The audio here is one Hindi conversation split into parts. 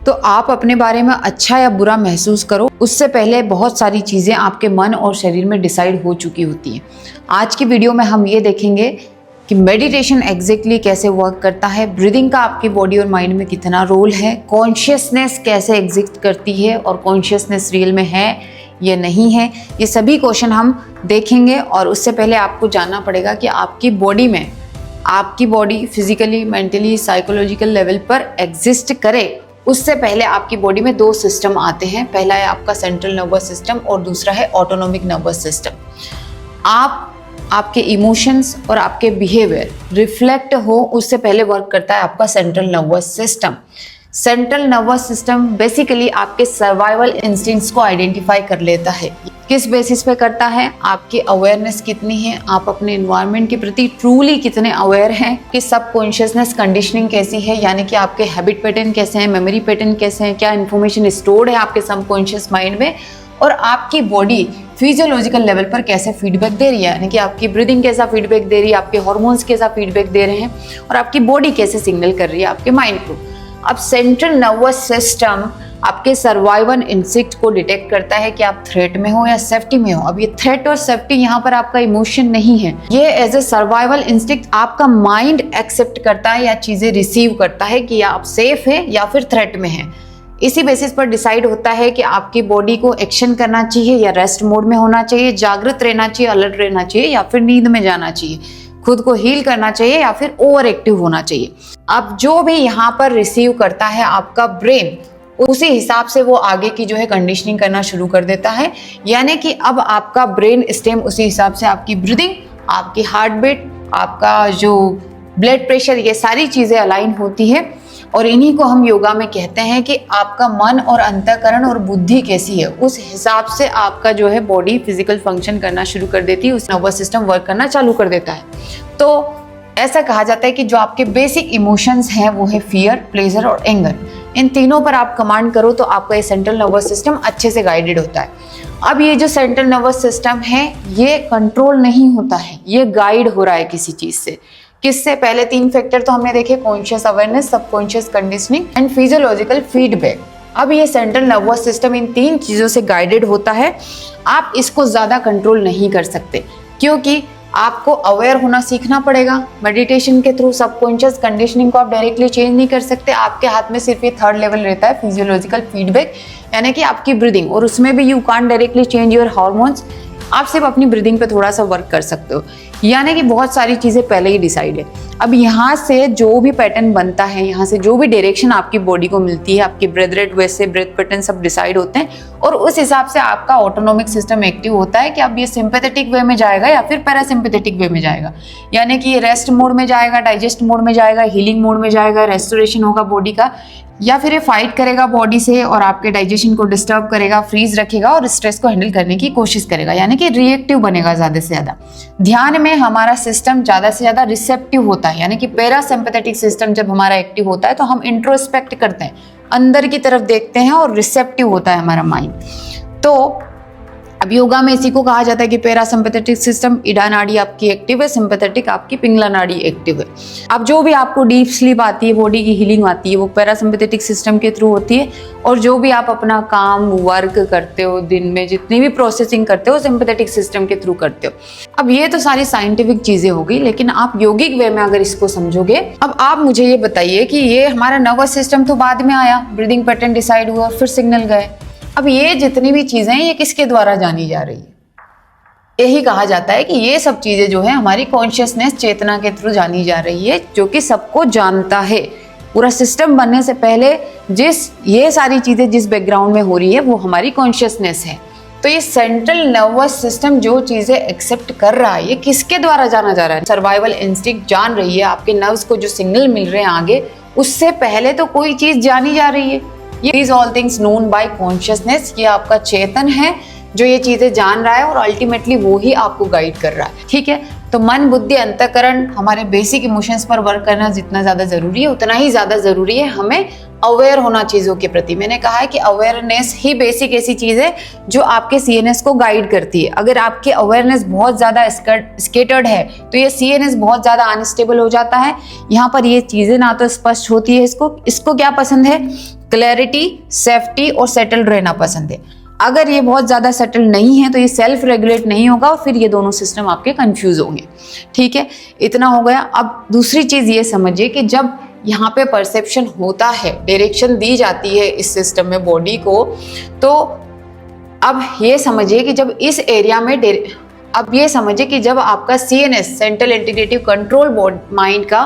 तो आप अपने बारे में अच्छा या बुरा महसूस करो, उससे पहले बहुत सारी चीज़ें आपके मन और शरीर में डिसाइड हो चुकी होती हैं। आज की वीडियो में हम ये देखेंगे कि मेडिटेशन एग्जैक्टली कैसे वर्क करता है, ब्रीदिंग का आपकी बॉडी और माइंड में कितना रोल है, कॉन्शियसनेस कैसे एग्जिस्ट करती है और कॉन्शियसनेस रियल में है या नहीं है, ये सभी क्वेश्चन हम देखेंगे। और उससे पहले आपको जानना पड़ेगा कि आपकी body physically, mentally, psychological level पर एग्जिस्ट करे, उससे पहले आपकी बॉडी में दो सिस्टम आते हैं। पहला है आपका सेंट्रल नर्वस सिस्टम और दूसरा है ऑटोनॉमिक नर्वस सिस्टम। आपके इमोशंस और आपके बिहेवियर रिफ्लेक्ट हो, उससे पहले वर्क करता है आपका central nervous system. Central nervous system basically आपके सर्वाइवल इंस्टिंक्ट्स को आइडेंटिफाई कर लेता है। किस बेसिस पे करता है? आपकी अवेयरनेस कितनी है, आप अपने एनवायरनमेंट के प्रति ट्रूली कितने अवेयर हैं, कि सब कॉन्शियसनेस कंडीशनिंग कैसी है, यानी कि आपके हैबिट पैटर्न कैसे हैं, मेमोरी पैटर्न कैसे हैं, क्या इन्फॉर्मेशन स्टोर्ड है आपके सबकॉन्शियस माइंड में, और आपकी बॉडी फिजियोलॉजिकल लेवल पर कैसे फीडबैक दे रही है, यानी कि आपकी ब्रीदिंग कैसा फीडबैक दे रही है, आपके हार्मोन्स कैसा फीडबैक दे रहे हैं, और आपकी बॉडी कैसे सिग्नल कर रही है आपके माइंड को। अब सेंट्रल नर्वस सिस्टम आपके सर्वाइवल इंस्टिंक्ट को डिटेक्ट करता है कि आप थ्रेट में हो या सेफ्टी में हो। अब ये थ्रेट और सेफ्टी यहाँ पर आपका इमोशन नहीं है, ये एज ए सर्वाइवल इंस्टिंक्ट आपका माइंड एक्सेप्ट करता है या चीजें रिसीव करता है कि आप सेफ है या फिर थ्रेट में है। इसी बेसिस पर डिसाइड होता है कि आपकी बॉडी को एक्शन करना चाहिए या रेस्ट मोड में होना चाहिए, जागृत रहना चाहिए, अलर्ट रहना चाहिए, या फिर नींद में जाना चाहिए, खुद को हील करना चाहिए या फिर ओवर एक्टिव होना चाहिए। अब जो भी यहाँ पर रिसीव करता है आपका ब्रेन, उसी हिसाब से वो आगे की जो है कंडीशनिंग करना शुरू कर देता है। यानी कि अब आपका ब्रेन स्टेम उसी हिसाब से आपकी ब्रीदिंग, आपकी हार्ट बीट, आपका जो ब्लड प्रेशर, ये सारी चीजें अलाइन होती है। और इन्हीं को हम योगा में कहते हैं कि आपका मन और अंतःकरण और बुद्धि कैसी है, उस हिसाब से आपका जो है बॉडी फिजिकल फंक्शन करना शुरू कर देती है, उस नर्वस सिस्टम वर्क करना चालू कर देता है। तो ऐसा कहा जाता है कि जो आपके बेसिक इमोशंस हैं वो है फियर, प्लेजर और एंगर। इन तीनों पर आप कमांड करो तो आपका ये सेंट्रल नर्वस सिस्टम अच्छे से गाइडेड होता है। अब ये जो सेंट्रल नर्वस सिस्टम है ये कंट्रोल नहीं होता है, ये गाइड हो रहा है किसी चीज से। किससे? पहले तीन फैक्टर तो हमने देखे, conscious awareness, subconscious conditioning and physiological feedback. अब ये सेंट्रल नर्वस सिस्टम इन तीन चीजों से गाइडेड होता है। आप इसको ज्यादा कंट्रोल नहीं कर सकते, क्योंकि आपको अवेयर होना सीखना पड़ेगा मेडिटेशन के थ्रू। सबकॉन्शियस कंडीशनिंग को आप डायरेक्टली चेंज नहीं कर सकते, आपके हाथ में सिर्फ ये थर्ड लेवल रहता है, फिजियोलॉजिकल फीडबैक, यानी कि आपकी ब्रीदिंग, और उसमें भी you can't directly change your hormones. आप सिर्फ अपनी ब्रीदिंग पे थोड़ा सा वर्क कर सकते हो, यानी कि बहुत सारी चीजें पहले ही डिसाइड है। अब यहाँ से जो भी पैटर्न बनता है, यहाँ से जो भी डायरेक्शन आपकी बॉडी को मिलती है, आपकी ब्रेथ रेट, वैसे ब्रेथ पैटर्न सब डिसाइड होते हैं, और उस हिसाब से आपका ऑटोनॉमिक सिस्टम एक्टिव होता है कि अब ये सिंपैथेटिक वे में जाएगा या फिर पैरासिम्पैथेटिक वे में जाएगा। यानी कि ये रेस्ट मोड में जाएगा, डाइजेस्ट मोड में जाएगा, हीलिंग मोड में जाएगा, रेस्टोरेशन होगा बॉडी का, या फिर ये फाइट करेगा बॉडी से और आपके डाइजेशन को डिस्टर्ब करेगा, फ्रीज रखेगा और स्ट्रेस को हैंडल करने की कोशिश करेगा, यानी कि रिएक्टिव बनेगा ज्यादा से ज्यादा। ध्यान में हमारा सिस्टम ज्यादा से ज्यादा रिसेप्टिव होता है, यानी कि पैरासिम्पैथेटिक सिस्टम जब हमारा एक्टिव होता है तो हम इंट्रोस्पेक्ट करते हैं, अंदर की तरफ देखते हैं, और रिसेप्टिव होता है हमारा माइंड। तो अब योगा में इसी को कहा जाता है कि पैरासिम्पैथेटिक सिस्टम, इडा नाड़ी आपकी एक्टिव है, सिंपैथेटिक आपकी पिंगला नाड़ी एक्टिव है। अब जो भी आपको डीप स्लीप आती है, बॉडी की हीलिंग आती है, वो पैरासिम्पैथेटिक सिस्टम के थ्रू होती है, और जो भी आप अपना काम वर्क करते हो, दिन में जितनी भी प्रोसेसिंग करते हो, सिंपैथेटिक सिस्टम के थ्रू करते हो। अब ये तो सारी साइंटिफिक चीजें हो गई, लेकिन आप योगिक वे में अगर इसको समझोगे, अब आप मुझे ये बताइए कि ये हमारा नर्वस सिस्टम तो बाद में आया, ब्रीदिंग पैटर्न डिसाइड हुआ, फिर सिग्नल गए। अब ये जितनी भी चीजें हैं ये किसके द्वारा जानी जा रही है? यही कहा जाता है कि ये सब चीजें जो है हमारी कॉन्शियसनेस, चेतना के थ्रू जानी जा रही है, जो कि सबको जानता है। पूरा सिस्टम बनने से पहले ये सारी चीजें जिस बैकग्राउंड में हो रही है वो हमारी कॉन्शियसनेस है। तो ये सेंट्रल नर्वस सिस्टम जो चीजें एक्सेप्ट कर रहा है, ये किसके द्वारा जाना जा रहा है? सर्वाइवल इंस्टिंक्ट जान रही है, आपके नर्व्स को जो सिग्नल मिल रहे हैं आगे, उससे पहले तो कोई चीज जानी जा रही है। ये is all things known by consciousness, ये आपका चेतन है जो ये चीजें जान रहा है, और अल्टीमेटली वो ही आपको गाइड कर रहा है। ठीक है, तो मन, बुद्धि, अंतःकरण, हमारे बेसिक इमोशंस पर वर्क करना जितना ज्यादा जरूरी है, उतना ही ज्यादा जरूरी है हमें अवेयर होना चीजों के प्रति। मैंने कहा है कि अवेयरनेस ही बेसिक ऐसी चीज है जो आपके सीएनएस को गाइड करती है। अगर आपकी अवेयरनेस बहुत ज्यादा स्केटर्ड है तो ये सीएनएस बहुत ज्यादा अनस्टेबल हो जाता है। यहाँ पर ये चीजें ना तो स्पष्ट होती है, इसको क्या पसंद है क्लैरिटी, सेफ्टी और सेटल्ड रहना पसंद है। अगर ये बहुत ज़्यादा सेटल नहीं है तो ये सेल्फ रेगुलेट नहीं होगा और फिर ये दोनों सिस्टम आपके कंफ्यूज होंगे। ठीक है, इतना हो गया। अब दूसरी चीज़ ये समझिए कि जब यहाँ पे परसेप्शन होता है, डायरेक्शन दी जाती है इस सिस्टम में बॉडी को, तो अब ये समझिए कि जब इस एरिया में अब ये समझिए कि जब आपका CNS, central integrative control mind का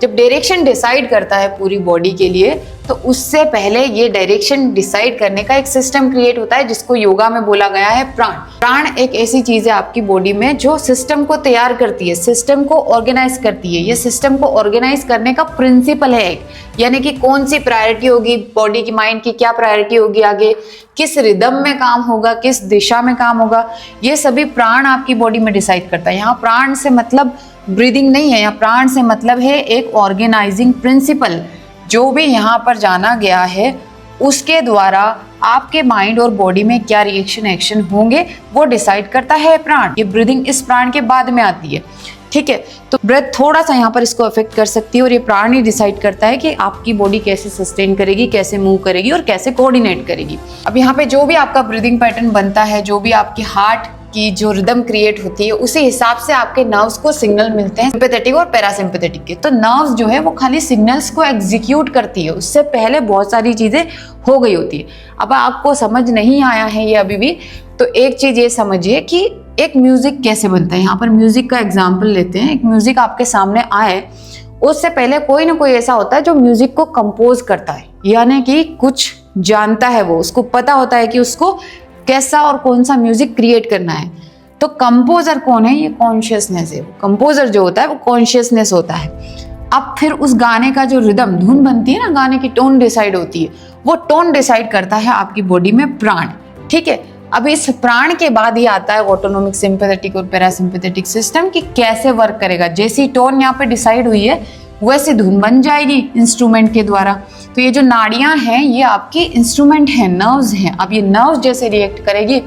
जब डायरेक्शन डिसाइड करता है पूरी बॉडी के लिए, तो उससे पहले ये डायरेक्शन डिसाइड करने का एक सिस्टम क्रिएट होता है जिसको योगा में बोला गया है प्राण। प्राण एक ऐसी चीज है आपकी बॉडी में जो सिस्टम को तैयार करती है, सिस्टम को ऑर्गेनाइज करती है। ये सिस्टम को ऑर्गेनाइज करने का प्रिंसिपल है एक, यानी कि कौन सी प्रायोरिटी होगी बॉडी की, माइंड की क्या प्रायोरिटी होगी आगे, किस रिदम में काम होगा, किस दिशा में काम होगा, ये सभी प्राण आपकी बॉडी में डिसाइड करता है। यहाँ प्राण से मतलब ब्रीदिंग नहीं है, यहाँ प्राण से मतलब है एक ऑर्गेनाइजिंग प्रिंसिपल। जो भी यहाँ पर जाना गया है उसके द्वारा आपके माइंड और बॉडी में क्या रिएक्शन एक्शन होंगे वो डिसाइड करता है प्राण। ये ब्रीदिंग इस प्राण के बाद में आती है। ठीक है, तो ब्रेथ थोड़ा सा यहाँ पर इसको अफेक्ट कर सकती है और ये प्राण ही डिसाइड करता है कि आपकी बॉडी कैसे सस्टेन करेगी, कैसे मूव करेगी और कैसे कोऑर्डिनेट करेगी। अब यहाँ पे जो भी आपका ब्रीदिंग पैटर्न बनता है, जो भी आपकी हार्ट की जो रिदम क्रिएट होती है, उसी हिसाब से आपके नर्व्स को सिग्नल मिलते हैं, सिंपैथेटिक और पैरासिम्पैथेटिक के। तो नर्व्स जो है वो खाली सिग्नल्स को एग्जीक्यूट करती है, उससे पहले बहुत सारी चीजें हो गई होती है। अब आपको समझ नहीं आया है ये अभी भी, तो एक चीज ये समझिए कि एक म्यूजिक कैसे बनता है। यहाँ पर म्यूजिक का एग्जाम्पल लेते हैं। एक म्यूजिक आपके सामने आए, उससे पहले कोई ना कोई ऐसा होता है जो म्यूजिक को कंपोज करता है, यानी कि कुछ जानता है वो, उसको पता होता है कि उसको कैसा और कौन सा म्यूजिक क्रिएट करना है। तो कंपोजर कौन है? ये कॉन्शियसनेस है। कंपोजर जो होता है वो कॉन्शियसनेस होता है। अब फिर उस गाने का जो रिदम, धुन बनती है ना, गाने की टोन डिसाइड होती है, वो टोन डिसाइड करता है आपकी बॉडी में प्राण। ठीक है, अब इस प्राण के बाद ही आता है ऑटोनोमिक, सिंपैथेटिक और पैरासिम्पैथेटिक सिस्टम कि कैसे वर्क करेगा। जैसी टोन यहाँ पे डिसाइड हुई है वैसे धुन बन जाएगी इंस्ट्रूमेंट के द्वारा। तो ये जो नाड़ियां हैं ये आपकी इंस्ट्रूमेंट हैं, नर्व्स हैं। अब ये नर्व्स जैसे रिएक्ट करेगी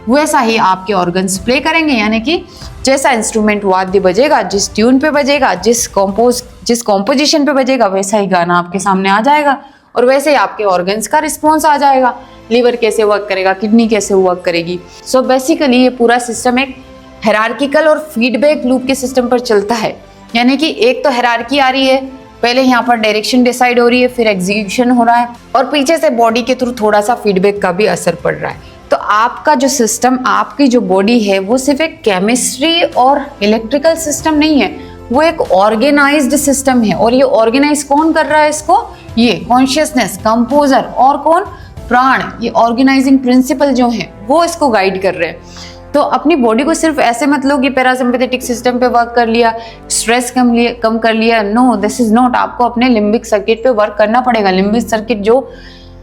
वैसा ही आपके ऑर्गन्स प्ले करेंगे, यानी कि जैसा इंस्ट्रूमेंट वाद्य बजेगा, जिस ट्यून पे बजेगा, जिस कॉम्पोजिशन पे बजेगा, वैसा ही गाना आपके सामने आ जाएगा और वैसे ही आपके ऑर्गन्स का रिस्पॉन्स आ जाएगा। लीवर कैसे वर्क करेगा, किडनी कैसे वर्क करेगी। सो बेसिकली ये पूरा सिस्टम एक हायरार्किकल और फीडबैक लूप के सिस्टम पर चलता है, यानी कि एक तो हायरार्की आ रही है, पहले यहाँ पर डायरेक्शन डिसाइड हो रही है, फिर एग्जीक्यूशन हो रहा है और पीछे से बॉडी के थ्रू थोड़ा सा फीडबैक का भी असर पड़ रहा है। तो आपका जो सिस्टम, आपकी जो बॉडी है वो सिर्फ एक केमिस्ट्री और इलेक्ट्रिकल सिस्टम नहीं है, वो एक ऑर्गेनाइज्ड सिस्टम है। और ये ऑर्गेनाइज कौन कर रहा है इसको? ये कॉन्शियसनेस, कंपोजर और कौन? प्राण। ये ऑर्गेनाइजिंग प्रिंसिपल जो है वो इसको गाइड कर रहे हैं। तो अपनी बॉडी को सिर्फ ऐसे मत लो कि पैरासिम्पैथेटिक सिस्टम पे वर्क कर लिया, स्ट्रेस कम कर लिया। No, this is not. आपको अपने लिम्बिक सर्किट पे वर्क करना पड़ेगा। लिम्बिक सर्किट जो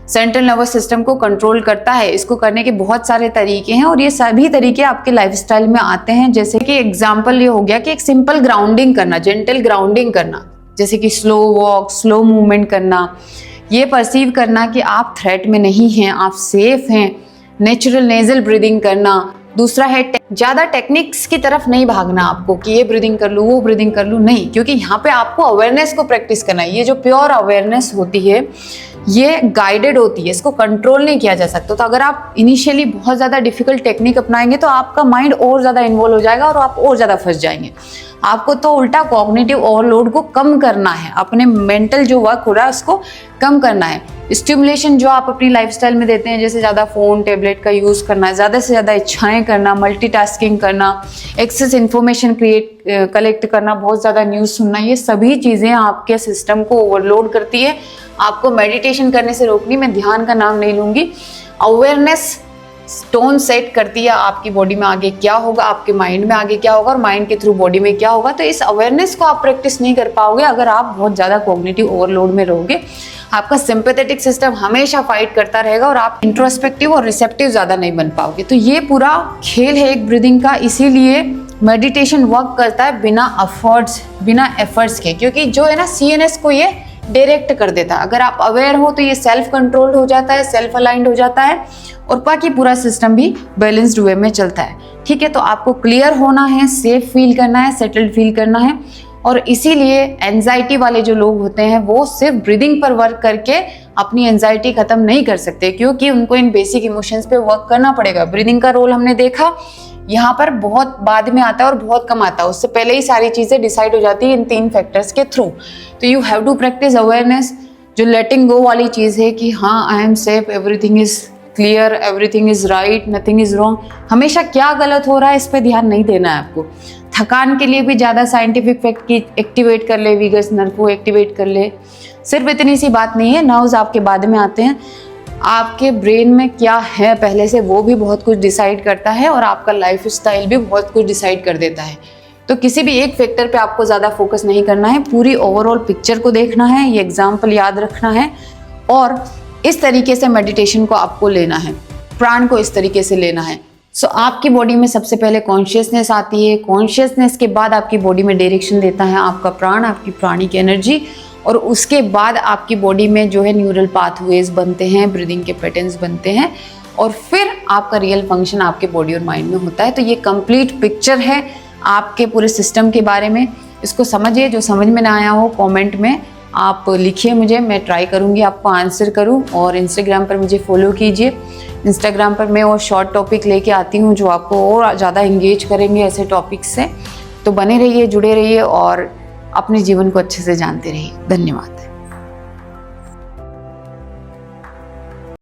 सेंट्रल नर्वस सिस्टम को कंट्रोल करता है, इसको करने के बहुत सारे तरीके हैं और ये सभी तरीके आपके लाइफस्टाइल में आते हैं। जैसे कि एग्जांपल ये हो गया कि एक सिंपल ग्राउंडिंग करना, जेंटल ग्राउंडिंग करना, जैसे कि स्लो वॉक, स्लो मूवमेंट करना, ये परसीव करना कि आप थ्रेट में नहीं हैं, आप सेफ हैं। नेचुरल नेजल ब्रीदिंग करना। दूसरा है ज्यादा टेक्निक्स की तरफ नहीं भागना आपको कि ये ब्रीदिंग कर लूँ, वो ब्रीदिंग कर लूँ, नहीं, क्योंकि यहाँ पे आपको अवेयरनेस को प्रैक्टिस करना है। ये जो प्योर अवेयरनेस होती है ये गाइडेड होती है, इसको कंट्रोल नहीं किया जा सकता। तो अगर आप इनिशियली बहुत ज़्यादा डिफिकल्ट टेक्निक अपनाएंगे तो आपका माइंड और ज़्यादा इन्वॉल्व हो जाएगा और आप और ज़्यादा फंस जाएंगे। आपको तो उल्टा कॉग्निटिव ओवरलोड को कम करना है, अपने मेंटल जो वर्क हो रहा है उसको कम करना है। स्टिमुलेशन जो आप अपनी लाइफस्टाइल में देते हैं, जैसे ज़्यादा फ़ोन टैबलेट का यूज़ करना, ज़्यादा से ज़्यादा इच्छाएं करना, मल्टीटास्किंग करना, एक्सेस इन्फॉर्मेशन कलेक्ट करना, बहुत ज़्यादा न्यूज़ सुनना, ये सभी चीज़ें आपके सिस्टम को ओवरलोड करती है। आपको मेडिटेशन करने से रोकनी, मैं ध्यान का नाम नहीं लूँगी, अवेयरनेस टोन सेट करती है आपकी बॉडी में आगे क्या होगा, आपके माइंड में आगे क्या होगा और माइंड के थ्रू बॉडी में क्या होगा। तो इस अवेयरनेस को आप प्रैक्टिस नहीं कर पाओगे अगर आप बहुत ज़्यादा कॉग्निटिव ओवरलोड में रहोगे। आपका सिंपैथेटिक सिस्टम हमेशा फाइट करता रहेगा और आप इंट्रोस्पेक्टिव और रिसेप्टिव ज़्यादा नहीं बन पाओगे। तो ये पूरा खेल है एक ब्रीदिंग का, इसीलिए मेडिटेशन वर्क करता है बिना एफर्ट्स के, क्योंकि जो है ना CNS को ये डायरेक्ट कर देता है। अगर आप अवेयर हो तो ये सेल्फ कंट्रोल्ड हो जाता है, सेल्फ अलाइंड हो जाता है और बाकी पूरा सिस्टम भी बैलेंस्ड वे में चलता है। ठीक है, तो आपको क्लियर होना है, सेफ फील करना है, सेटल्ड फील करना है। और इसीलिए एंजाइटी वाले जो लोग होते हैं वो सिर्फ ब्रीदिंग पर वर्क करके अपनी एंजाइटी खत्म नहीं कर सकते, क्योंकि उनको इन बेसिक इमोशंस पे वर्क करना पड़ेगा। ब्रीदिंग का रोल हमने देखा, यहाँ पर बहुत बाद में आता है और बहुत कम आता है, उससे पहले ही सारी चीजें डिसाइड हो जाती है इन 3 फैक्टर्स के थ्रू। तो you have to practice awareness, जो लेटिंग गो वाली चीज है कि हाँ I am safe, everything is clear, everything is right, nothing is wrong. हमेशा क्या गलत हो रहा है इस पे ध्यान नहीं देना है आपको। थकान के लिए भी ज़्यादा साइंटिफिक फैक्ट की एक्टिवेट कर ले, वीगस नर्व को एक्टिवेट कर ले। सिर्फ इतनी सी बात नहीं है, नर्व्स आपके बाद में आते हैं। आपके ब्रेन में क्या है पहले से वो भी बहुत कुछ डिसाइड करता है, और आपका लाइफ स्टाइल भी बहुत कुछ डिसाइड कर देता है। तो किसी भी एक फैक्टर पे आपको ज़्यादा फोकस नहीं करना है, पूरी ओवरऑल पिक्चर को देखना है, ये एग्जाम्पल याद रखना है, और इस तरीके से मेडिटेशन को आपको लेना है, प्राण को इस तरीके से लेना है। सो आपकी बॉडी में सबसे पहले कॉन्शियसनेस आती है, कॉन्शियसनेस के बाद आपकी बॉडी में डायरेक्शन देता है आपका प्राण, आपकी प्राणिक एनर्जी, और उसके बाद आपकी बॉडी में जो है न्यूरल पाथवेज बनते हैं, ब्रीदिंग के पैटर्न्स बनते हैं, और फिर आपका रियल फंक्शन आपके बॉडी और माइंड में होता है। तो ये कंप्लीट पिक्चर है आपके पूरे सिस्टम के बारे में। इसको समझिए, जो समझ में ना आया हो कमेंट में आप लिखिए मुझे, मैं ट्राई करूँगी आपको आंसर करूँ। और इंस्टाग्राम पर मुझे फॉलो कीजिए, इंस्टाग्राम पर मैं और शॉर्ट टॉपिक लेके आती हूँ जो आपको और ज़्यादा इंगेज करेंगे ऐसे टॉपिक से। तो बने रहिए, जुड़े रहिए और अपने जीवन को अच्छे से जानते रहिए। धन्यवाद।